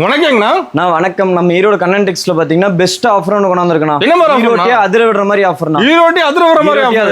வணக்கங்கண்ணா. நான் வணக்கம். நம்ம ஈரோடு கண்ணன் டெக்ஸ்ல பாத்தீங்கன்னா பெஸ்ட் ஆஃபர் ஒன்று கொண்டு வந்திருக்கேன். என்ன மாதிரி ஈரோட்டே அதிர விடுற மாதிரி ஆஃபர்னா. ஈரோட்டே அதிர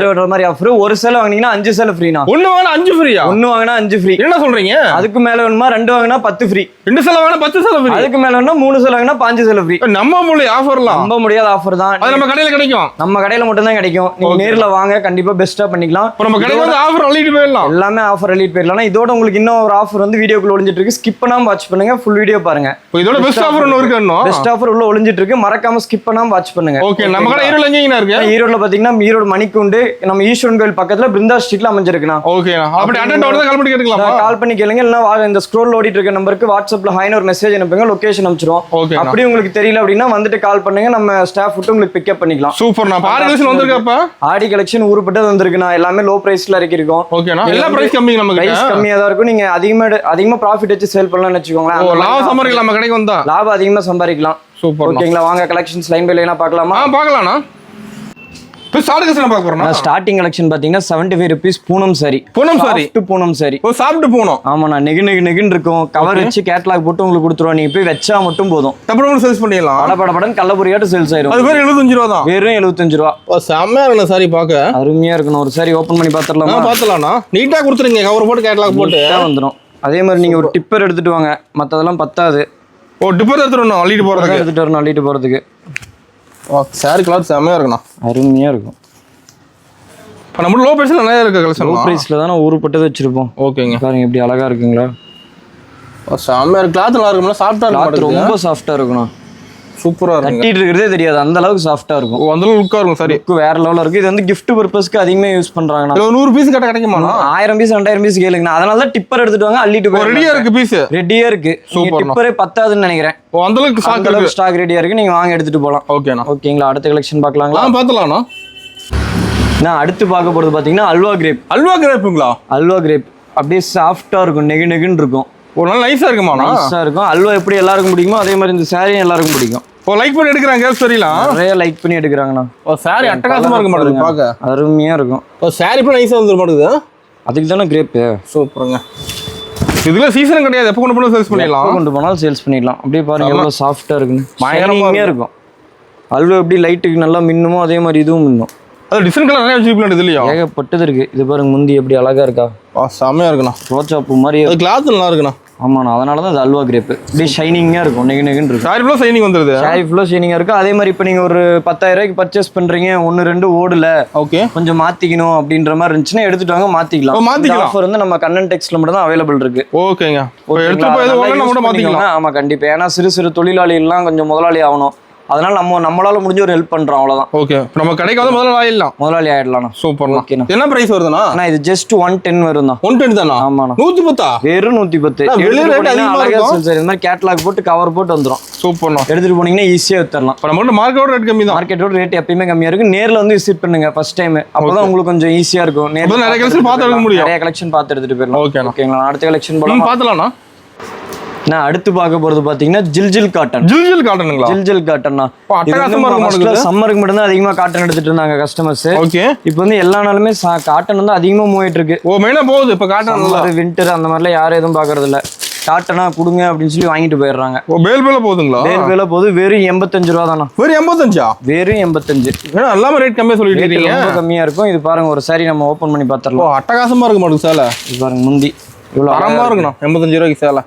விடுற மாதிரி ஆஃபர். ஒரு சேலை வாங்கினீங்கன்னா 5 சேலை ஃப்ரீனா. ஒன்னு வாங்கினா 5 ஃப்ரீயா? ஒன்னு வாங்கினா 5 ஃப்ரீ. என்ன சொல்றீங்க? அதுக்கு மேல வேணுமா 2 வாங்கினா 10 ஃப்ரீ. 2 சேலை வாங்கினா 10 சேலை ஃப்ரீ. அதுக்கு மேல வேணுமா 3 சேலை வாங்கினா 5 சேலை ஃப்ரீ. நம்ப முடியல ஆஃபர்லாம். நம்ப முடியாத ஆஃபர் தான். அது நம்ம கடையில கிடைக்கும். நம்ம கடையில மட்டும் தான் கிடைக்கும். நீங்க நேர்ல வாங்க, கண்டிப்பா பெஸ்டா பண்ணிக்கலாம். நம்ம கடையில வந்து ஆஃபர் அள்ளிட்டு போயிடலாம். எல்லாமே ஆஃபர் அள்ளிட்டு போயிடலாம். இதோட உங்களுக்கு இன்னும் ஒரு ஆஃபர் வந்து வீடியோக்குள்ள ஒளிஞ்சிட்டு இருக்கு. ஸ்கிப் பண்ணாம வாட்ச் பண்ணுங்க. ஃபுல் வீடியோ பாருங்க. இதோட பெஸ்ட் ஆஃபர் ஒன்னு இருக்கு. பெஸ்ட் ஆஃபர் உள்ள ஒளிஞ்சிட்டு இருக்கு. மறக்காம ஸ்கிப் பண்ணாம வாட்ச் பண்ணுங்க. ஓகே. நம்ம கடை ஈரோட்ல எங்கங்க இருக்கு? ஈரோட்ல பாத்தீங்கன்னா ஈரோடு மணிக்குண்டு நம்ம ஈஸ்வரன் கோயில் பக்கத்துல பிருந்தா ஸ்ட்ரீட்ல அமைஞ்சிருக்குண்ணா. ஓகேண்ணா. அப்படி அட்டெண்ட் ஆவறத கால் பண்ணி கேட்கலாமா? கால் பண்ணி கேளுங்க. இல்லனா இந்த ஸ்க்ரோல் ஓடிட்டு இருக்க நம்பருக்கு வாட்ஸ்அப்ல ஹைன்னு ஒரு மெசேஜ் அனுப்புங்க. லொகேஷன் அனுப்பிச்சிரோம். அப்படி உங்களுக்கு தெரியல அப்படின்னா வந்துட்டு கால் பண்ணுங்க. நம்ம ஸ்டாஃப் விட்டு உங்களுக்கு பிக்கப் பண்ணிக்கலாம். சூப்பர். நான் பாரு கலெக்ஷன் வந்திருக்கப்ப ஆடி கலெக்ஷன் ஊருப்பட்டது வந்திருக்குண்ணா. எல்லாமே லோ பிரைஸ்ல இறக்கிருக்கோம். ஓகேண்ணா. எல்லா பிரைஸ் கம்மி. நமக்கு பிரைஸ் கம்மியா தான் இருக்கும். நீங்க அதிகமா ப்ராஃபிட் வச்சு சேல் பண்ணலாம்னு வெச்சுக்கோங்களேன். லாபம் சம்பாதிக்கலாம். நம்ம கடைக்கு வந்தா லாபம் அதிகமா சம்பாதிக்கலாம். சூப்பர். ஓகேங்களா? வாங்க கலெக்ஷன்ஸ் லைன் பை லைனா பார்க்கலாமா? பார்க்கலாம்ண்ணா. இப்போ ஸ்டார்டிங் பார்க்க போறோம். ஸ்டார்டிங் கலெக்ஷன் பாத்தீங்கன்னா 75 rupees பூனம் சாரி. பூனம் சாரி. பூனம் சாரி. ஓ, சாப்பிட்டு பூனம். ஆமாண்ணா. நெகுன்னு இருக்கும். கவர் வச்சு கேட்டலாக் போட்டு உங்களுக்கு கொடுத்துருவோம். நீங்க போய் வச்சா மட்டும் போதும். டப்புனு சேல்ஸ் பண்ணிடலாம். படபடன்னு கள்ளபுரியாட்டு சேல்ஸ் ஆயிரும். அது வெறும் 75 ரூபா தான். வெறும் 75 ரூபா. ஓ, செம்மயா இருக்கு சாரி பார்க்க. அருமையா இருக்கணும். ஒரு சாரி ஓபன் பண்ணி பாத்துறலாமா? பாத்துறலாம்ண்ணா. நீட்டா கொடுத்துருங்க. கவர் போட்டு கேட்டலாக் போட்டு வந்துரும். அதே மாதிரி நீங்க ஒரு டிப்பர் எடுத்துட்டு வாங்க. மத்ததெல்லாம் பத்தாது. ஓ, டிப்பர் எடுத்துறணும். அள்ளிட்டு போறதுக்கு. ஓ, சாரி கலர் செம்மயா இருக்குண்ணா. அருமையா இருக்கும். நம்ம லோ பிரைஸ்ல நிறைய இருக்கு கலெக்ஷன். லோ பிரைஸ்ல தான் ஊருப்பட்டது வச்சிருப்போம். ஓகேங்க. பாருங்க எப்படி அழகா இருக்குங்களா? செம்மயா இருக்கு. கிளாத் நல்லா இருக்கும்ல? சாஃப்ட்டா இருக்கு. ரொம்ப சாஃப்ட்டா இருக்குண்ணா. சூப்பரா இருக்கு. கட்டிட்டு இருக்கிறதே தெரியாது. அந்த அளவுக்கு சாஃப்ட்டா இருக்கும். அந்த அளவுக்கு லுக்கா இருக்கும். சரி, லுக் வேற லெவல்ல இருக்கு. இது வந்து gift பர்பஸ்க்கு அதிகமா யூஸ் பண்றாங்கண்ணா. 100 பீஸ் கட்ட கிடைக்குமா? 1000 பீஸ் 2000 பீஸ் கேளுங்கண்ணா. அதனால தான் டிப்பர் எடுத்துட்டு வாங்க. அள்ளிட்டு போய் ரெடியா இருக்கு. பீஸ் ரெடியா இருக்கு. டிப்பரே பத்தாதுன்னு நினைக்கிறேன். அந்த அளவுக்கு ஸ்டாக் ரெடியா இருக்கு. நீங்க வாங்க எடுத்துட்டு போலாம். ஓகேண்ணா. ஓகேங்களா? அடுத்த கலெக்ஷன் பார்க்கலாங்களா? பாத்துலாம்ண்ணா. நான் அடுத்து பார்க்க போறது பாத்தீங்கன்னா அல்வா கிரேப். அல்வா கிரேப்புங்களா? அல்வா கிரேப் அப்படியே சாஃப்டா இருக்கும். நெகுன்னு இருக்கும். ஒரு நாள் நைஸா இருக்குமா? நைஸா இருக்கும். அல்வா எப்படி எல்லாருக்கும் பிடிக்குமோ அதே மாதிரி இந்த சாரியும் எல்லாருக்கும் பிடிக்கும். ஓ, லைக் பண்ணி எடுக்கறாங்க. சரிலாம் நிறைய லைக் பண்ணி எடுக்கறாங்கண்ணா. ஓ, சாரி அட்டகாசமா இருக்க மாட்டேங்குது பாக்க. அருமையா இருக்கும். ஓ, சாரி இப்ப நைஸா வந்துற மாட்டேங்குது. அதுக்கு தானே கிரேப். சூப்பருங்க. இதுல சீசன் கிடையாது. எப்ப கொண்டு போனா சேல்ஸ் பண்ணிடலாம். கொண்டு போனாலும் சேல்ஸ் பண்ணிடலாம். அப்படியே பாருங்க எவ்வளவு சாஃப்ட்டா இருக்குன்னு. பயங்கரமா இருக்கும். அல்வா எப்படி லைட்டுக்கு நல்லா மின்னுமோ அதே மாதிரி இதுவும் மின்னும். அது டிசைன் கலர் நிறைய வச்சிருக்கீங்க. இதுலயா ஏகப்பட்டது இருக்கு. இது பாருங்க முந்தி எப்படி அழகா இருக்கா? செம்மையா இருக்குண்ணா. ரோஜா பூ மாதிரி. அது கிளாத் நல்லா இருக்குண்ணா. ஆமாண்ணா. அதனால தான் அது அல்வா கிரேப். அப்படியே ஷைனிங்கா இருக்கும். நெகுன்னு இருக்கும். சாரி ஃபுல்லா ஷைனிங் வந்துருது. சாரி ஃபுல்லா ஷைனிங்கா இருக்கும். அதே மாதிரி இப்போ நீங்க ஒரு 10000 ரூபாய்க்கு பர்ச்சேஸ் பண்றீங்க, 1-2 ஓடல, ஓகே, கொஞ்சம் மாத்திக்கணும் அப்படின்ற மாதிரி இருந்துச்சுன்னா எடுத்துட்டு வாங்க, மாத்திக்கலாம். ஆஃபர் வந்து நம்ம கண்ணன் டெக்ஸ்ல மட்டும் தான் அவைலபிள் இருக்கு. ஓகேங்க. எடுத்து போய் எது ஓடல நம்ம மாத்திக்கலாம். ஆமா கண்டிப்பா. ஏன்னா சிறு தொழிலாளி எல்லாம் கொஞ்சம் முதலாளி ஆகணும். அதனால நம்மளால முடிஞ்ச ஒரு ஹெல்ப் பண்றோம். அவ்வளவுதான். ஓகே. நம்ம கடைக்கு வந்து முதலாளி ஆயிடலாம். சூப்பர். ஓகேண்ணா. என்ன பிரைஸ் வருதுண்ணா? இது ஜஸ்ட் 110 வரும் தான். 110 தானா? ஆமாண்ணா. 110. வெறும் 110. இந்த மாதிரி கேட்டலாக் போட்டு கவர் போட்டு வந்துரும். சூப்பர்ண்ணா. எடுத்துட்டு போனீங்கன்னா ஈஸியா வித்தரலாம். நம்ம மார்க்கெட்டோட ரேட் கம்மி தான். மார்க்கெட்டோட ரேட் எப்பயுமே கம்மியா இருக்கு. நேர்ல வந்து விசிட் பண்ணுங்க ஃபர்ஸ்ட் டைம். அப்பதான் உங்களுக்கு கொஞ்சம் ஈஸியா இருக்கும். நேர்ல நிறைய கலெக்ஷன் பார்த்து எடுக்க முடியும். நிறைய கலெக்ஷன் பார்த்து எடுத்துட்டு போயிடலாம். ஓகேங்களா? அடுத்த கலெக்ஷன் போலாம். பார்த்தலாம்ண்ணா. நான் அடுத்து பார்க்க போறது பாத்தீங்கன்னா ஜில்ஜில் காட்டன். ஜில்ஜில் காட்டனுங்களா? ஜில்ஜில் காட்டன்னா சம்மருக்கு மட்டும் தான் அதிகமா காட்டன் எடுத்துட்டு இருந்தாங்க கஸ்டமர்ஸ். ஓகே. இப்போ வந்து எல்லா நாளுமே காட்டன் வந்து அதிகமா மூவிட்டு இருக்கு. ஓ, மெயினா போகுது இப்ப காட்டன். வின்டர் அந்த மாதிரிலாம் யாரும் எதுவும் பாக்குறது இல்ல. காட்டனா கொடுங்க அப்படின்னு சொல்லி வாங்கிட்டு போயிடுறாங்க. ஓ, பேல் போகுதுங்களா? பேல் போகுது. வெறும் 85 ரூபா தானா? வெறும் 85? வெறும் 85. எல்லாமே ரேட் கம்மியா சொல்லிட்டு இருக்கீங்க. ரொம்ப கம்மியா இருக்கும். இது பாருங்க ஒரு சாரி நம்ம ஓபன் பண்ணி பாத்துறலாம். அட்டகாசமா இருக்கு மாட்டுக்கு சேலை. இது பாருங்க முந்தி இவ்வளவு தரமா இருக்குண்ணா. 85 ரூபாய்க்கு சேலை.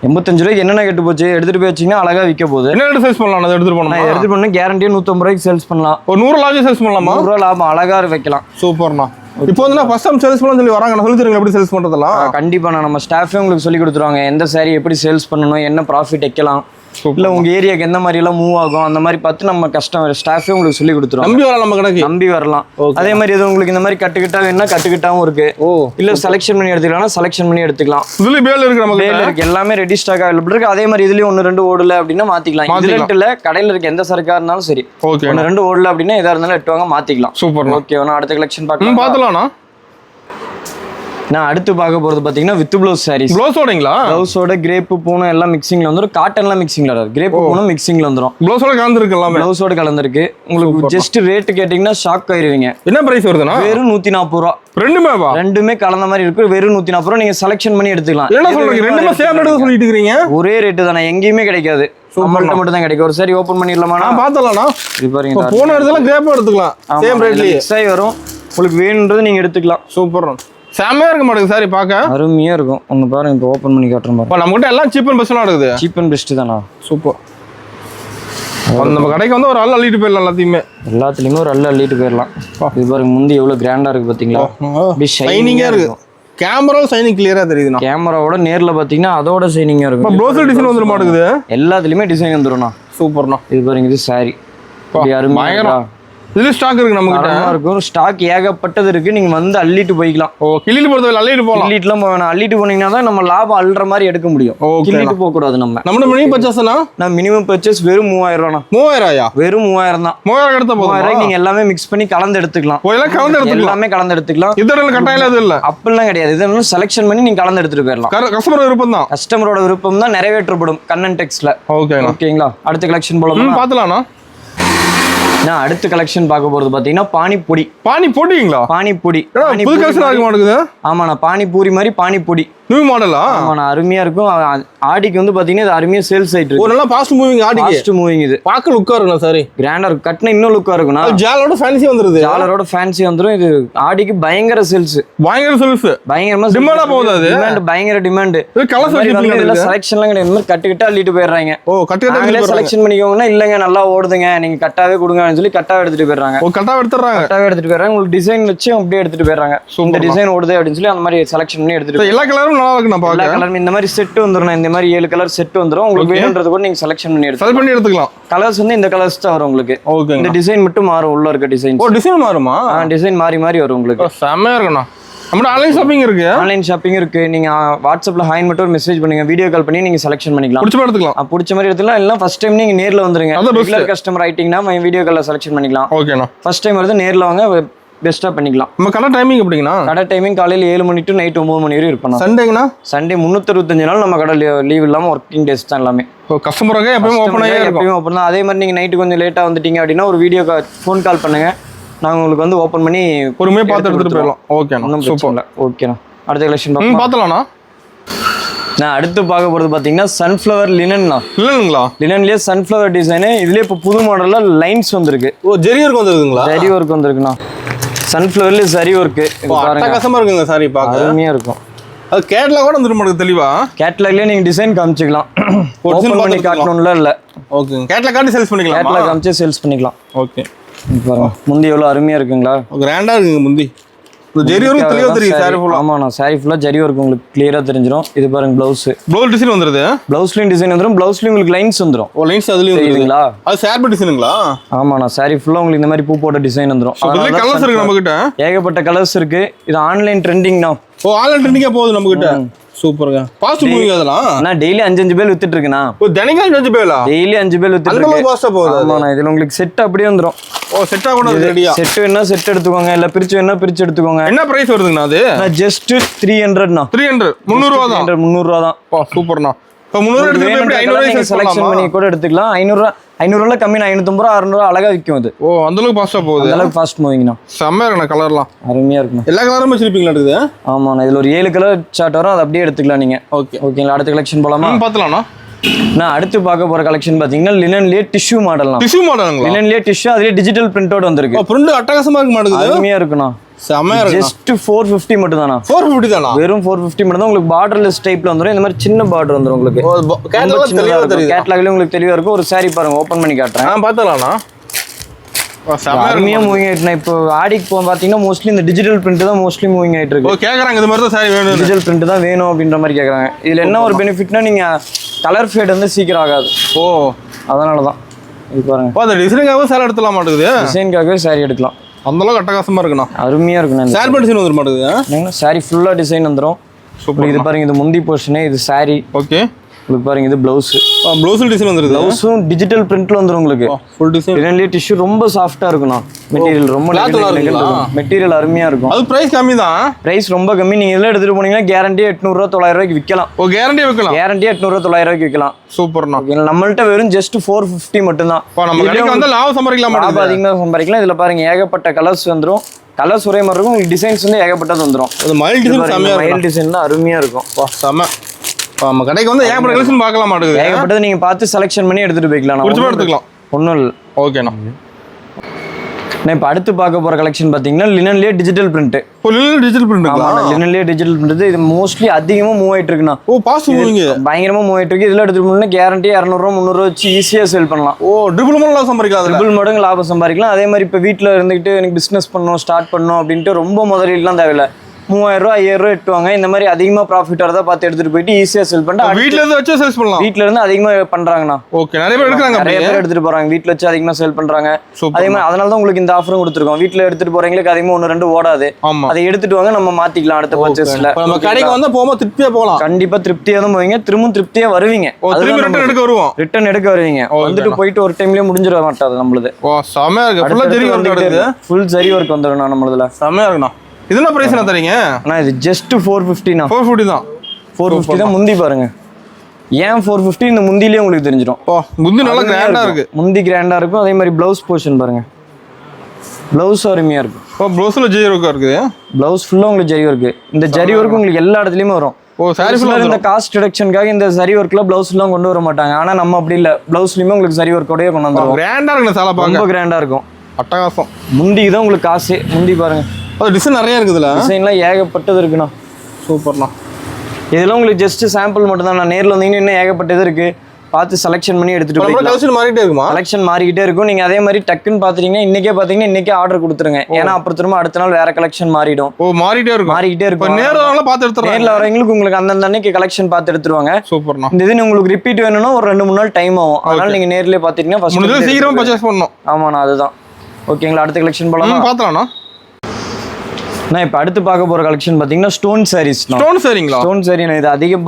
85 ரூபாய்க்கு என்னென்ன கெட்டு போச்சு? எடுத்துட்டு போய் வச்சீங்கன்னா அழகா விற்க போகுது. என்ன ரேட் சேல்ஸ் பண்ணலாம்? அதை எடுத்துட்டு போனா எடுத்துட்டு போனா கேரண்டியா 150 ரூபாய்க்கு சேல்ஸ் பண்ணலாம். ஒரு 100 லாபம் சேல்ஸ் பண்ணலாமா? 100 ரூபா லாபம் அழகா வைக்கலாம். சூப்பர்ண்ணா. இப்போ வந்து ஃபர்ஸ்ட் டைம் சேல்ஸ் பண்ண சொல்லி வராங்க. நான் சொல்லி தருங்க எப்படி சேல்ஸ் பண்றதெல்லாம். கண்டிப்பா நம்ம ஸ்டாஃபே உங்களுக்கு சொல்லி கொடுத்துருவாங்க. எந்த சாரி எப்படி சேல்ஸ் பண்ணணும், என்ன ப்ராஃபிட் வைக்கலாம், இல்ல உங்க ஏரியாக்கு எந்த மாதிரி எல்லாம் மூவ் ஆகும் அந்த மாதிரி பார்த்து நம்ம கஸ்டமர் ஸ்டாஃபே உங்களுக்கு சொல்லி கொடுத்துருவோம். நம்பி வரலாம். நம்ம கடைக்கு நம்பி வரலாம். அதே மாதிரி இது உங்களுக்கு இந்த மாதிரி கட்டுக்கிட்டா வேணா கட்டுக்கிட்டாவும் இருக்கு. இல்ல செலக்ஷன் பண்ணி எடுத்துக்கலாம், செலக்ஷன் பண்ணி எடுத்துக்கலாம். இதுல பேல் இருக்கு. நம்ம பேல் இருக்கு. எல்லாமே ரெடி ஸ்டாக் அவைலபிள் இருக்கு. அதே மாதிரி இதுலயும் 1-2 ஓடல அப்படின்னா மாத்திக்கலாம். இதுல கடையில இருக்க எந்த சரக்கா இருந்தாலும் சரி, 1-2 ஓடல அப்படின்னா எதா இருந்தாலும் எட்டுவாங்க, மாத்திக்கலாம். சூப்பர். ஓகே. அடுத்த கலெக்ஷன் பார்க்கலாம். பாத்துலாம்ண்ணா. நான் அடுத்து பார்க்க போறது பாத்தீங்கன்னா வித் ப்ளவுஸ் சாரீஸ். ப்ளவுஸோடங்களா? ப்ளவுஸோட கிரேப் பூனம் எல்லாம் மிக்சிங்ல வந்துரும். காட்டன்லாம் மிக்சிங்ல வராது. கிரேப் பூனம் மிக்சிங்ல வந்துரும். ப்ளவுஸோட கலந்துருக்கு எல்லாமே. ப்ளவுஸோட கலந்துருக்கு. உங்களுக்கு ஜஸ்ட் ரேட் கேட்டிங்கன்னா ஷாக் ஆயிருவீங்க. என்ன பிரைஸ் வருதுன்னா? வெறும் 140 ரூபா. ரெண்டுமே கலந்த மாதிரி இருக்கு. வெறும் 140 ரூபா. நீங்க செலக்ஷன் பண்ணி எடுத்துக்கலாம். என்ன சொல்றீங்க? ரெண்டுமே சேம் ரேட் சொல்லிட்டு இருக்கீங்க? ஒரே ரேட் தானே, எங்கேயுமே கிடைக்காது. நம்மள்ட்ட மட்டும் தான் கிடைக்கும். ஒரு சாரி ஓபன் பண்ணிடலாமா? பார்த்தலாம்னா இது பாருங்க. போன இடத்துல கிரேப் எடுத்துக்கலாம். சேம் ரேட்லயே மிக்ஸ் வரும். உங்களுக்கு வேணும்ன்றது நீங்க எடுத்துக்கலாம். சூப்பர். செமையா இருக்க மாட்டேங்குது சாரி பார்க்க. அருமையா இருக்கும். ஒன்னு பாருங்க, இப்போ ஓபன் பண்ணி காட்டுறேன் பாருங்க. நம்ம கிட்ட எல்லாம் சீப் அண்ட் பெஸ்ட்லாம் இருக்குது. சீப் அண்ட் பெஸ்ட் தானா? சூப்பர். நம்ம கடைக்கு வந்து ஒரு அள்ள அள்ளிட்டு போயிடலாம். எல்லாத்துலயுமே ஒரு அள்ள அள்ளிட்டு போயிடலாம். இது பாருங்க, முந்தி எவ்வளவு கிராண்டா இருக்கு பாத்தீங்களா? ஷைனிங்கா இருக்கு. கேமரா ஷைனிங் கிளியரா தெரியுதுண்ணா. கேமராவோட நேர்ல பாத்தீங்கன்னா அதோட ஷைனிங்கா இருக்கும். ப்ளவுஸ் டிசைன் வந்துட மாட்டேங்குது. எல்லாத்துலயுமே டிசைன் வந்துரும்ண்ணா. சூப்பர்ண்ணா. இது பாருங்க, இது சாரி அருமையா. இது ஸ்டாக் இருக்கு நம்ம கிட்ட. இருக்கும் ஸ்டாக் ஏகப்பட்டது இருக்கு. நீங்க வந்து அள்ளிட்டு போய்க்கலாம். கிள்ளிட்டு போறது அள்ளிட்டு போலாம். கிள்ளிட்டுலாம் போவேணாம். அள்ளிட்டு போனீங்கன்னா தான் நம்ம லாபம் அள்ளுற மாதிரி எடுக்க முடியும். கிள்ளிட்டு போக கூடாது. நம்ம மினிமம் பர்ச்சேஸ்னா நான் மினிமம் பர்ச்சேஸ் வெறும் 3000 ரூபா. 3000? வெறும் 3000 தான். 3000 எடுத்தா போதும். 3000 நீங்க எல்லாமே மிக்ஸ் பண்ணி கலந்து எடுத்துக்கலாம். எல்லாமே கலந்து எடுத்துக்கலாம். இதெல்லாம் கட்டாயம் எதுவும் இல்ல. அப்படிலாம் கிடையாது. இதெல்லாம் செலக்ஷன் பண்ணி நீங்க கலந்து எடுத்துட்டு போயிடலாம். கஸ்டமர் விருப்பம் தான். கஸ்டமரோட விருப்பம் தான் நிறைவேற்றப்படும் கண்ணன் டெக்ஸ்ட்ல. ஓகேங்களா? அடுத்த கலெக்ஷன் போலாம். பாத்தலாம்னா நான் அடுத்த கலெக்ஷன் பார்க்க போறது பாத்தீங்கன்னா பானிபூரி. பானிபூரிங்களா? பானிபூரி. புது கலெக்ஷன் ஆக மாட்டேங்குது. ஆமாண்ணா, பானிபூரி மாதிரி பானிபூரி. நியூ மாடலா? ஆமாண்ணா, அருமையா இருக்கும். ஆடிக்கு வந்து பாத்தீங்கன்னா இது அருமையா சேல்ஸ் ஆயிட்டு இருக்கு. நல்லா ஃபாஸ்ட் மூவிங் ஆடிக்கு. Fast moving. இது பார்க்க லுக்கா இருக்கும். சாரி கிராண்டா இருக்கும். கட்னா இன்னும் லுக்கா இருக்கும்னா. ஜாலரோட ஃபேன்சி வந்துருது. ஜாலரோட ஃபேன்சி வந்துரும். இது ஆடிக்கு பயங்கர சேல்ஸ். பயங்கரமா டிமாண்டா போகுது. அது டிமாண்ட், பயங்கர டிமாண்ட். இது கலர்ஸ் வச்சிருக்கீங்க. இதுல செலக்ஷன்லாம் கிடையாது. இந்த மாதிரி கட்டு அள்ளிட்டு போயிடுறாங்க. கட்டு செலக்ஷன் பண்ணிக்கோங்கன்னா இல்லங்க நல்லா ஓடுதுங்க, நீங்க கட்டாவே கொடுங்கன்னு சொல்லி கட்டாவே எடுத்துட்டு போயிடுறாங்க. கட்டாவே எடுத்துட்டு போயிடுறாங்க. உங்களுக்கு டிசைன் வச்சு அப்படியே எடுத்துட்டு போயிடுறாங்க. இந்த டிசைன் ஓடுது அப்படின்னு சொல்லி அந்த மாதிரி செலக்ஷன் பண்ணி எடுத்துட்டு. எல்லா கலரும் நல்லா இருக்கு. நம்ம எல்லா கலரும் இந்த மாதிரி செட் வந்துரும். இந்த மாதிரி 7 கலர் செட் வந்துரும். உங்களுக்கு வேணும்ன்றது கூட நீங்க செலக்ஷன் பண்ணி எடுத்துக்கலாம். கலர்ஸ் வந்து இந்த கலர்ஸ் தான் வரும் உங்களுக்கு. இந்த டிசைன் மட்டும் மாறும். உள்ள இருக்க டிசைன். டிசைன் மாறுமா? டிசைன் மாறி வரும் உங்களுக்கு. செமையா இருக்குண்ணா. நம்ம ஆன்லைன் ஷாப்பிங் இருக்கு. ஆன்லைன் ஷாப்பிங் இருக்கு. நீங்க வாட்ஸ்அப்ல ஹாய் மட்டும் ஒரு மெசேஜ் பண்ணுங்க. வீடியோ கால் பண்ணி நீங்க செலக்ஷன் பண்ணிக்கலாம். பிடிச்ச மாதிரி எடுத்துக்கலாம். பிடிச்ச மாதிரி எடுத்துக்கலாம். இல்ல ஃபர்ஸ்ட் டைம் நீங்க நேர்ல வந்துருங்க. ரெகுலர் கஸ்டமர் ஆயிட்டீங்கன்னா வீடியோ கால்ல செலக்ஷன் பண்ணிக்கலாம். ஓகேண்ணா. ஃபர்ஸ்ட் டைம் வருது நேர்ல வாங்க, பெஸ்ட்டா பண்ணிக்கலாம். நம்ம கடை டைமிங் எப்படிங்கண்ணா? கடை டைமிங் காலையில 7 மணி டு நைட் 9 மணி வரை இருப்போம். சண்டேங்கண்ணா? சண்டே 365 நாள் நம்ம கடை லீவ் இல்லாம ஒர்க்கிங் டேஸ் தான் எல்லாமே. கஸ்டமருக்கு எப்பவும் ஓபன் ஆகி இருக்கும். எப்பவும் ஓபன் தான். அதே மாதிரி நீங்க நைட் கொஞ்சம் லேட்டா வந்துட்டீங்க அப்படின்னா ஒரு வீடியோ ஃபோன் கால் பண்ணுங்க. நாங்க உங்களுக்கு வந்து ஓபன் பண்ணி பொறுமையா பார்த்து எடுத்துட்டு போயிடலாம். ஓகேண்ணா, சூப்பர். ஓகேண்ணா. அடுத்த கலெக்ஷன் பார்த்தலாம்ண்ணா. நான் அடுத்து பார்க்க போறது பாத்தீங்கன்னா சன்ஃப்ளவர் லினன்ண்ணா. லினன்லயே சன்ஃப்ளவர் டிசைன். இதுலயே இப்போ புது மாடல்ல லைன்ஸ் வந்திருக்கு. ஜெரி ஒர்க் வந்திருக்குங்களா? ஜெரி ஒர்க் வந்திருக்குண்ணா. சன்ஃப்ளவர்ல சரி ஒர்க். அட்டகாசமா இருக்குங்க. சாரி பார்க்க அருமையா இருக்கும். அது கேட்டலாக் கூட வந்துரும் மாட்டேங்குது தெளிவா. கேட்டலாக்லயே நீங்க டிசைன் காமிச்சிக்கலாம். ஓபன் பண்ணி காட்டணும்ல இல்ல. ஓகே. கேட்டலாக் காட்டி சேல்ஸ் பண்ணிக்கலாம். கேட்டலாக் காமிச்சு சேல்ஸ் பண்ணிக்கலாம். ஓகே. பாருங்க முந்தி எவ்வளவு அருமையா இருக்குங்களா? கிராண்டா இருக்குங்க முந்தி. ஜெரி ஒர்க் தெளிவா தெரியுது. சாரி ஃபுல்லா. ஆமாண்ணா, சாரி ஃபுல்லா ஜெரி ஒர்க் உங்களுக்கு கிளியரா தெரிஞ்சிரும். இது பாருங்க ப்ளவுஸ். ப்ளவுஸ் டிசைன் வந்துருது. ப்ளவுஸ்லயும் டிசைன் வந்துரும். ப்ளவுஸ்லயும் உங்களுக்கு லைன்ஸ் வந்துரும். லைன்ஸ் அதுலயும் தெரியுதுங்களா? அது சாரி டிசைனுங்களா? ஆமாண்ணா, சாரி ஃபுல்லா உங்களுக்கு இந்த மாதிரி பூ போட்ட டிசைன் வந்துரும். அதுல கலர்ஸ் இருக்கு நம்ம கிட்ட. ஏகப்பட்ட கலர்ஸ் இருக்கு. இது ஆன்லைன் ட்ரெண்டிங்ண்ணா. ஆன்லைன் ட்ரெண்டிங்கா போகுது நம்ம கிட்ட. சூப்பர்ங்க. ஃபாஸ்ட் மூவிங் அதெல்லாம். நான் டெய்லி 5 பேல் வித்துட்டு இருக்கேனா? தினங்க 5 பேலா? டெய்லி 5 பேல் வித்துட்டு இருக்கேன். அந்த ஃபாஸ்டா போகுது. ஆமாண்ணா, இதுல உங்களுக்கு செட் அப்படியே வந்துரும். செட்டா கூட ரெடியா. செட் வேணா செட் எடுத்துக்கோங்க, இல்ல பிரிச்சு வேணா பிரிச்சு எடுத்துக்கோங்க. என்ன பிரைஸ் வருதுங்கண்ணா அது? ஜஸ்ட் 300ண்ணா. 300 300 ரூபாய் தான். 300 ரூபாய் தான். சூப்பர்ண்ணா. இப்போ 300 எடுத்து எப்படி 500 செலக்ஷன் பண்ணி கூட எடுத்துக்கலாம். 500 கம்மி 550 ரூபா 600 அழகா விக்கும் அது. அந்த அளவுக்கு ஃபாஸ்டா போகுது. அந்த அளவுக்கு ஃபாஸ்ட் மூவிங்ண்ணா. செம்ம இருக்குண்ணா. கலர்லாம் அருமையா இருக்கும். எல்லா கலரும் வச்சிருப்பீங்களா? இருக்குது. ஆமாண்ணா, இதுல ஒரு 7 கலர் சார்ட் வரும். அதை அப்படியே எடுத்துக்கலாம் நீங்க. ஓகேங்களா? அடுத்த கலெக்ஷன் போலாமா? பார்த்தலாம்ண்ணா. நான் அடுத்து பார்க்க போற கலெக்ஷன் பாத்தீங்கன்னா லினன்லயே டிஷ்யூ மாடல்லாம். டிஷ்யூ மாடலுங்களா? லினன்லயே டிஷ்யூ, அதுலயே டிஜிட்டல் பிரிண்டோட வந்திருக்கு. பிரிண்ட் அட்டகாசமா இருக்க மாட்டேங்குது. அருமையா இருக்குண்ணா. செமையா இருக்கு. ஜஸ்ட் 450 மட்டும் தானா? 450 தானா? வெறும் 450 மட்டும் தான். உங்களுக்கு பார்டர்லெஸ் டைப்ல வந்துரும். இந்த மாதிரி சின்ன பார்டர் வந்துரும் உங்களுக்கு. கேட்டலாக் தெளிவா தெரியுது. கேட்டலாக்ல உங்களுக்கு தெளிவா இருக்கும். ஒரு saree பாருங்க, ஓபன் பண்ணி காட்டுறேன். பார்த்தலாம்ண்ணா. அருமையா மூவிங் ஆயிட்டு. இப்போ ஆடிக்கு போக பாத்தீங்கன்னா மோஸ்ட்லி இந்த டிஜிட்டல் பிரிண்ட் தான் மோஸ்ட்லி மூவிங் ஆயிட்டு இருக்கு. கேக்குறாங்க இந்த மாதிரி தான் சாரி வேணும், டிஜிட்டல் பிரிண்ட் தான் வேணும் அப்படின்ற மாதிரி கேக்குறாங்க. இதுல என்ன ஒரு பெனிஃபிட்னா நீங்க கலர் ஃபேட் வந்து சீக்கிரம் ஆகாது. அதனால தான் இது பாருங்க. அந்த டிசைனுக்காகவே சாரி எடுத்துலாம் மாட்டேங்குது. டிசைனுக்காகவே சாரி எடுக்கலாம். அந்த அளவுக்கு அட்டகாசமா இருக்குண்ணா. அருமையா இருக்குண்ணா. சாரி டிசைன் வந்துட மாட்டேங்குது. சாரி ஃபுல்லா டிசைன் வந்துரும். இது பாருங்க, இது முந்தி போர்ஷனே, இது சாரி. ஓகே. உங்களுக்கு பாருங்க இது பிளவுஸ். ப்ளவுஸில் டிசைன் வந்துருது. பிளவுஸும் டிஜிட்டல் பிரிண்ட்ல வந்துரும் உங்களுக்கு. Full design. லினன்லயே டிஷ்யூ ரொம்ப சாஃப்ட்டா இருக்கும்ண்ணா. மெட்டீரியல் ரொம்ப மெட்டீரியல் அருமையா இருக்கும். அது பிரைஸ் கம்மி தான். பிரைஸ் ரொம்ப கம்மி. நீங்க இதெல்லாம் எடுத்துட்டு போனீங்கன்னா கேரண்டி 800 ரூபா 900 ரூபாய்க்கு விற்கலாம். ஓ கேரண்டி விற்கலாம். கேரண்டி 800 ரூபா 900 ரூபாய்க்கு விற்கலாம். சூப்பர்ண்ணா. நம்மள்ட்ட வெறும் ஜஸ்ட் 450 மட்டும் தான். நம்ம கடைக்கு வந்து லாபம் சம்பாதிக்கலாம். லாபம் அதிகமாக சம்பாதிக்கலாம். இதுல பாருங்க ஏகப்பட்ட கலர்ஸ் வந்துரும். கலர்ஸ் ஒரே மாதிரி இருக்கும். டிசைன்ஸ் வந்து ஏகப்பட்டது வந்துரும். அது மைல் டிசைன் செமையா இருக்கும். மைல் டிசைன் தான் அருமையா இருக்கும். செம. நம்ம கடைக்கு வந்து ஏகப்பட்ட கலெக்ஷன் பார்க்கலாம் மாட்டேங்குது. ஏகப்பட்டது நீங்க பார்த்து செலக்ஷன் பண்ணி எடுத்துட்டு போய்க்கலாம். புடிச்ச மாதிரி எடுத்துக்கலாம். ஒண்ணும் இல்லை. ஓகேண்ணா. நான் இப்போ அடுத்து பார்க்க போற கலெக்ஷன் பாத்தீங்கன்னா லினன்லயே டிஜிட்டல் பிரிண்ட். ஓ லினன் டிஜிட்டல் பிரிண்ட்ங்களா? ஆமா லினன்லயே டிஜிட்டல் பிரிண்ட். இது மோஸ்ட்லி அதிகமா மூவ் ஆயிட்டு இருக்குண்ணா. ஓ பாஸ் மூவிங்க பயங்கரமா மூவ் ஆயிட்டு இருக்கு. இதெல்லாம் எடுத்துட்டு போனா கேரண்டி 200 ரூபா 300 ரூபா வச்சு ஈஸியா சேல் பண்ணலாம். ஓ ட்ரிபிள் மடங்கு லாபம் சம்பாதிக்கலாம். ட்ரிபிள் மடங்கு லாபம் சம்பாதிக்கலாம். அதே மாதிரி இப்போ வீட்டில் இருந்துகிட்டு எனக்கு பிசினஸ் பண்ணணும் ஸ்டார்ட் பண்ணணும் அப்படின்ட்டு ரொம்ப முதலீடுலாம் தேவையில்லை. 3000 ரூபா 5000 ரூபா எட்டுவாங்க. இந்த மாதிரி அதிகமா ப்ராஃபிட் வரதா பார்த்து எடுத்துட்டு போயிட்டு ஈஸியா செல் பண்ணிட்டு வீட்ல இருந்து வச்சு சேல்ஸ் பண்ணலாம். வீட்ல இருந்து அதிகமா பண்றாங்கண்ணா. ஓகே நிறைய பேர் எடுக்கறாங்க. நிறைய பேர் எடுத்துட்டு போறாங்க. வீட்ல வச்சு அதிகமா சேல் பண்றாங்க. அதே மாதிரி அதனால தான் உங்களுக்கு இந்த ஆஃபரும் கொடுத்துருக்கோம். வீட்ல எடுத்துட்டு போறவங்களுக்கு அதிகமா 1-2 ஓடாது. அதை எடுத்துட்டு வாங்க நம்ம மாத்திக்கலாம் அடுத்த பர்ச்சேஸ்ல. நம்ம கடைக்கு வந்து போகும்போது திருப்தியா போகலாம். கண்டிப்பா திருப்தியா தான் போவீங்க. திரும்பவும் திருப்தியா வருவீங்க. ரிட்டர்ன் எடுக்க வருவோம். ரிட்டர்ன் எடுக்க வருவீங்க. வந்துட்டு போயிட்டு ஒரு டைம்லயே முடிஞ்சிட மாட்டாது நம்மளுது. ஓ செமையா இருக்கு. ஃபுல்லா ஜரி வர்க் வருது. ஃபுல் ஜரி வர்க் வந்துரும் நம்மளுதுல. செமையா இருக்குண்ணா. இதென்ன பிரைஸ் என்ன தரீங்க? அண்ணா இது ஜஸ்ட் 450 ண்ணா. 450 தான். 450 தான். முந்தி பாருங்க. ஏன் 450 இந்த முந்திலேயே உங்களுக்கு தெரிஞ்சிடும். ஓ முந்தி நல்லா கிராண்டா இருக்கு. முந்தி கிராண்டா இருக்கும். அதே மாதிரி ப்ளவுஸ் போர்ஷன் பாருங்க. ப்ளவுஸ் அருமையா இருக்கும். ஓ ப்ளவுஸ்ல ஜரி வர்க் இருக்குது. ப்ளவுஸ் ஃபுல்லா உங்களுக்கு ஜரி வர்க். இந்த ஜரி வர்க் உங்களுக்கு எல்லா இடத்துலயுமே வரும். ஓ சாரி ஃபுல்லா இந்த காஸ்ட் ரிடக்ஷனுக்காக இந்த ஜரி வர்க்ல ப்ளவுஸ் எல்லாம் கொண்டு வர மாட்டாங்க. ஆனா நம்ம அப்படி இல்ல. ப்ளவுஸ்லயுமே உங்களுக்கு ஜரி வர்க்கோடயே கொண்டு வந்துருவோம். கிராண்டா இருக்கு. சாலா பாருங்க. ரொம்ப கிராண்டா இருக்கும். அட்டகாசம். முந்தி தான் உங்களுக்கு காசு. முந்தி பாருங்க. அது டிசைன் நிறைய இருக்குதுல. டிசைன்லாம் ஏகப்பட்டது இருக்குண்ணா. சூப்பர்ண்ணா. இதெல்லாம் உங்களுக்கு ஜஸ்ட் சாம்பிள் மட்டும் தான். நான் நேரில் வந்தீங்கன்னா இன்னும் ஏகப்பட்டது இருக்கு. பார்த்து செலக்ஷன் பண்ணி எடுத்துட்டு போய் கலெக்ஷன் மாறிட்டே இருக்குமா? கலெக்ஷன் மாறிக்கிட்டே இருக்கும். நீங்க அதே மாதிரி டக்குன்னு பாத்தீங்கன்னா இன்னைக்கே ஆர்டர் கொடுத்துருங்க. ஏன்னா அப்புறம் திரும்ப அடுத்த நாள் வேற கலெக்ஷன் மாறிடும். ஓ மாறிட்டே இருக்கும். நேர்ல பார்த்து எடுத்துறேன். நேர்ல வரவங்களுக்கு உங்களுக்கு அந்தந்த அன்னைக்கு கலெக்ஷன் பார்த்து எடுத்துருவாங்க. சூப்பர்ண்ணா. இந்த இது உங்களுக்கு ரிப்பீட் வேணும்னா ஒரு 2-3 நாள் டைம் ஆகும். அதனால நீங்க நேர்லயே பாத்தீங்கன்னா ஃபர்ஸ்ட் சீக்கிரமா பர்ச்சேஸ் பண்ணணும். ஆமாண்ணா அதுதான். ஓகேங்களா அடுத்த கலெக்ஷன் போலாம். பார்த்தலாம்ண்ணா. நான் இப்போ அடுத்து பார்க்க போற கலெக்ஷன் பாத்தீங்கன்னா ஸ்டோன் சாரீஸ். ஸ்டோன் சாரீங்களா? ஸ்டோன் சாரி. இது அதிகம்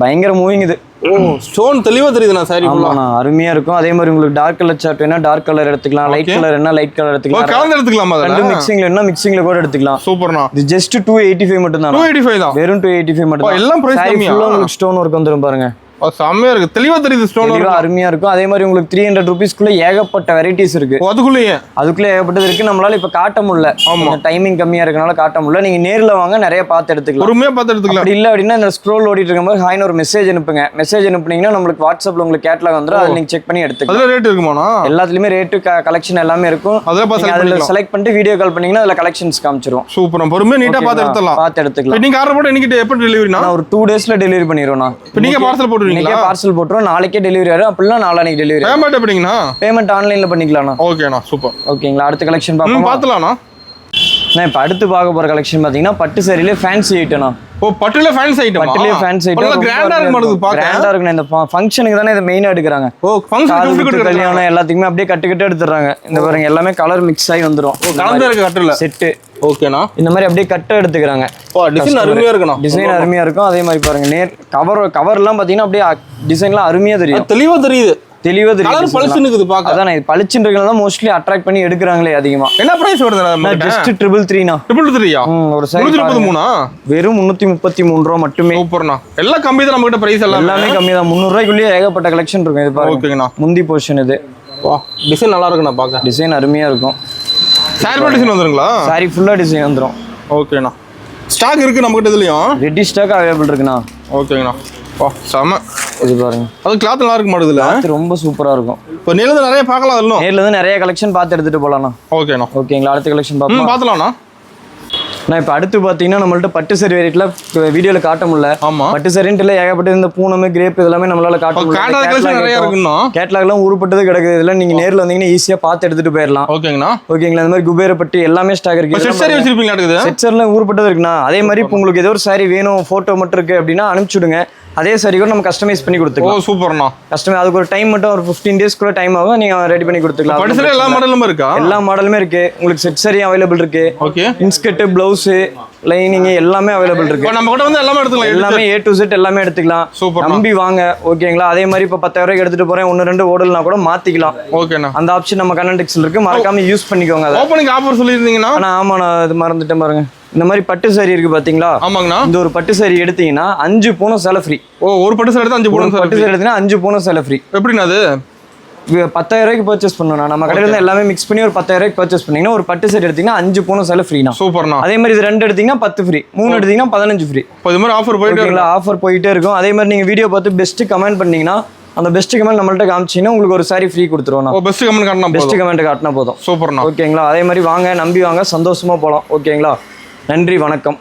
பயங்கர மூவிங் இது. ஓ ஸ்டோன் தெளிவா தெரியுதுண்ணா சாரி ஃபுல்லா. அருமையா இருக்கும். அதே மாதிரி உங்களுக்கு டார்க் கலர் சார்ட் வேணா டார்க் கலர் எடுத்துக்கலாம். லைட் கலர் என்ன லைட் கலர் எடுத்துக்கலாம். கலந்து எடுத்துக்கலாமா? ரெண்டு மிக்சிங்ல என்ன மிக்சிங்ல கூட எடுத்துக்கலாம். சூப்பர்ண்ணா. இது ஜஸ்ட் 285 மட்டும் தான். 285 தான். வெறும் 285 மட்டும் தான். எல்லாம் பிரைஸ் கம்மியா. உங்களுக்கு ஸ்டோன் வர்க் வந்துரும் பாருங்க. செம்மையா இருக்கு. தெளிவா தெரியுது ஸ்டோன் வர்க். அருமையா இருக்கும். அதே மாதிரி உங்களுக்கு 300 ரூபீஸ்க்குள்ள ஏகப்பட்ட வெரைட்டிஸ் இருக்கு. அதுக்குள்ள ஏகப்பட்டது இருக்கு. நம்மளால இப்ப காட்ட முடியல. டைமிங் கம்மியா இருக்கனால காட்ட முடியல. நீங்க நேர்ல வாங்க நிறைய பார்த்து எடுத்துக்கலாம். பொறுமையா பார்த்து எடுத்துக்கலாம். அப்படி இல்ல அப்படின்னா இந்த ஸ்க்ரோல் ஓடிட்டு இருக்கும்போது ஹாய்னு ஒரு மெசேஜ் அனுப்புங்க. மெசேஜ் அனுப்புனீங்கன்னா நம்மளுக்கு வாட்ஸ்அப்ல உங்களுக்கு கேட்டலாக் வந்துரும். அதை நீங்க செக் பண்ணி எடுத்துக்கலாம். அதுல ரேட் இருக்குமாண்ணா? எல்லாத்துலயுமே ரேட் கலெக்ஷன் எல்லாமே இருக்கும். அதுல செலக்ட் பண்ணிட்டு வீடியோ கால் பண்ணீங்கன்னா அதுல கலெக்ஷன்ஸ் காமிச்சிரும். சூப்பர். பொறுமையா நீட்டா பார்த்து எடுத்துக்கலாம். பார்த்து எடுத்துக்கலாம். நீங்க ஆர்டர் போட்டு இன்னைக்கு எப்ப டெலிவரினா? நான் ஒரு 2 டேஸ்ல டெலிவரி பண்ணிடுவேன். நான் இப்போ நீங்க பார்சல் போட்டுருவீங்களா? பார்சல் போட்டுரும். நாளைக்கே டெலிவரி ஆகும். அப்படினா நாளைக்கு டெலிவரி. பேமெண்ட் எப்படிங்கண்ணா? பேமெண்ட் ஆன்லைன்ல பண்ணிக்கலாம்ண்ணா. ஓகேண்ணா சூப்பர். ஓகேங்களா அடுத்த கலெக்ஷன் பார்க்கலாம்ண்ணா. நான் இப்போ அடுத்து பார்க்க போற கலெக்ஷன் பாத்தீங்கன்னா பட்டு சாரியிலே ஃபேன்சி ஐட்டம்ண்ணா. ஓ பட்டுல ஃபேன்சி ஐட்டம். பட்டுல ஃபேன்சி ஐட்டம் கிராண்டா இருக்கு மாடுது பாக்க. கிராண்டா இருக்கு. இந்த ஃபங்க்ஷனுக்கு தானே இத மெயினா எடுக்கறாங்க. ஓ ஃபங்க்ஷனுக்கு கல்யாணம் எல்லாத்துக்குமே அப்படியே கட்டு எடுத்துறாங்க. இந்த பாருங்க எல்லாமே கலர் மிக்ஸ் ஆகி வந்துரும். கலந்து இருக்கு கட்டுல செட். ஓகேண்ணா. இந்த மாதிரி அப்படியே கட்ட எடுத்துக்கறாங்க. ஓ டிசைன் அருமையா இருக்குண்ணா. டிசைன் அருமையா இருக்கும். அதே மாதிரி பாருங்க நேர் கவர் எல்லாம் பாத்தீங்கன்னா அப்படியே டிசைன்லாம் அருமையா தெரியும். தெளிவா தெரியுது. தெளிவா தெரியும். கலர் பளிச்சுன்னு பாக்க. அதான் இது பளிச்சுன்றதுனால தான் மோஸ்ட்லி அட்ராக்ட் பண்ணி எடுக்கறாங்களே அதிகமா. என்ன பிரைஸ் வருது நம்ம? ஜஸ்ட் 333 ண்ணா. 333 ஒரு சாரி 333 வெறும் 333 ரூபாய் மட்டுமே. சூப்பர்ண்ணா. எல்லாம் கம்மி தான் நம்ம கிட்ட பிரைஸ் எல்லாம். எல்லாமே கம்மி தான். 300 ரூபாய்க்குள்ளே ஏகப்பட்ட கலெக்ஷன் இருக்கும். இது பாருங்க. ஓகேங்கண்ணா. முந்தி போர்ஷன் இது. வா டிசைன் நல்லா இருக்குண்ணா பாக்க. டிசைன் அருமையா இருக்கும். சாரி ஃபுல்லா டிசைன் வந்துருங்களா? சாரி ஃபுல்லா டிசைன் வந்துரும். ஓகேண்ணா. ஸ்டாக் இருக்கு நம்ம கிட்ட இதுலயும். ரெடி ஸ்டாக் அவைலபிள் இருக்குண்ணா. ஓகேங்கண்ணா. வா செம. இது பாருங்க. அது கிளாத் நல்லா இருக்கு மாடுதுல. ரொம்ப சூப்பரா இருக்கும். இப்போ நேர்ல நிறைய பார்க்கலாம். அதெல்லாம் நேர்ல இருந்து நிறைய கலெக்ஷன் பார்த்து எடுத்துட்டு போலாம்ண்ணா. ஓகேண்ணா. ஓகேங்களா அடுத்த கலெக்ஷன் பார்க்கலாம்ண்ணா. நான் இப்போ அடுத்து பார்த்தீங்கன்னா நம்மள்ட்ட பட்டு சாரி வெரைட்டில வீடியோல காட்ட முடியல. பட்டு சாரின்ட்டு ஏகப்பட்ட இந்த பூனமே கிரேப் இதெல்லாமே நம்மளால காட்ட முடியல. கேட்லாக்லாம் உருப்பட்டது கிடக்குது. இதெல்லாம் நீங்க நேர்ல வந்தீங்கன்னா ஈஸியா பார்த்து எடுத்துட்டு போயிடலாம். ஓகேங்களா. ஓகேங்களா. இந்த மாதிரி குபேர பட்டு எல்லாமே ஸ்டாக் இருக்கு. செட் சாரிலாம் உருப்பட்டது இருக்குண்ணா. அதே மாதிரி இப்போ உங்களுக்கு ஏதோ ஒரு சாரி வேணும் போட்டோ மட்டும் இருக்கு அப்படின்னா அனுப்பிச்சுடுங்க. அதே saree கூட நம்ம கஸ்டமைஸ் பண்ணி ஓ கொடுத்துக்கலாம். சூப்பர்ண்ணா. அதுக்கு ஒரு டைம் மட்டும் ஒரு 15 days கூட டைம் ஆகும், நீங்க ரெடி பண்ணி கொடுத்துக்கலாம். பட்டு saree எல்லா மாடலுமே இருக்கா? எல்லா மாடலுமே இருக்கு. உங்களுக்கு செட் saree அவைலபிள் இருக்கு. ஓகே. இன்ஸ்கர்ட், பிளவுஸ், லைனிங் எல்லாமே அவைலபிள் இருக்கு. நம்ம கிட்ட வந்து எல்லாமே எடுத்துக்கலாம். எல்லாமே A to Z எல்லாமே எடுத்துக்கலாம். சூப்பர். நம்பி வாங்க. ஓகேங்களா? அதே மாதிரி இப்ப 10,000 ரூபாய்க்கு எடுத்துட்டு போறேன், 1-2 ஓடல்னா கூட மாத்திக்கலாம். ஓகேண்ணா. அந்த ஆப்ஷன் நம்ம கண்ணன் டெக்ஸ்ல இருக்கு, மறக்காம யூஸ் பண்ணிக்கோங்க. அதை ஓப்பனிங் ஆஃபர் சொல்லியிருந்தீங்கன்னா ஆமா, நான் இது மறந்துட்டேன் பாருங்க. இந்த மாதிரி பட்டு saree இருக்கு பாத்தீங்களா? ஆமாங்கண்ணா. இந்த ஒரு பட்டு saree எடுத்தீங்கன்னா 5 பூனம் சேலை ஃப்ரீ. ஓ ஒரு பட்டு saree எடுத்து 5 பூனம் பட்டு saree எடுத்தீங்கன்னா 5 பூனம் சேலை ஃப்ரீ. எப்படின்னா அது 10,000 ரூபாய்க்கு பர்ச்சேஸ் பண்ணணும். நம்ம கடையில இருந்து எல்லாமே மிக்ஸ் பண்ணி ஒரு 10,000 ரூபாய்க்கு பர்ச்சேஸ் பண்ணீங்கன்னா ஒரு பட்டு saree எடுத்தீங்கன்னா 5 பூனம் சேலை ஃப்ரீனா. சூப்பர்ண்ணா. அதே மாதிரி இது 2 எடுத்தீங்கன்னா 10 ஃப்ரீ, 3 எடுத்தீங்கன்னா 15 ஃப்ரீ. இது மாதிரி ஆஃபர் போயிட்டே இருக்குங்களா? ஆஃபர் போயிட்டே இருக்கும். அதே மாதிரி நீங்க வீடியோ பார்த்து பெஸ்ட் கமெண்ட் பண்ணீங்கன்னா அந்த பெஸ்ட் கமெண்ட் நம்மள்ட்ட காமிச்சீங்கன்னா உங்களுக்கு ஒரு saree ஃப்ரீ கொடுத்துருவோம். ஓ பெஸ்ட் கமெண்ட் காட்டினா பெஸ்ட் கமெண்ட் காட்டினா போதும். சூப்பர்ண்ணா. ஓகேங்களா? அதே மாதிரி வாங்க, நம்பி வாங்க, சந்தோஷமா போலாம். ஓகேங்களா? நன்றி, வணக்கம்.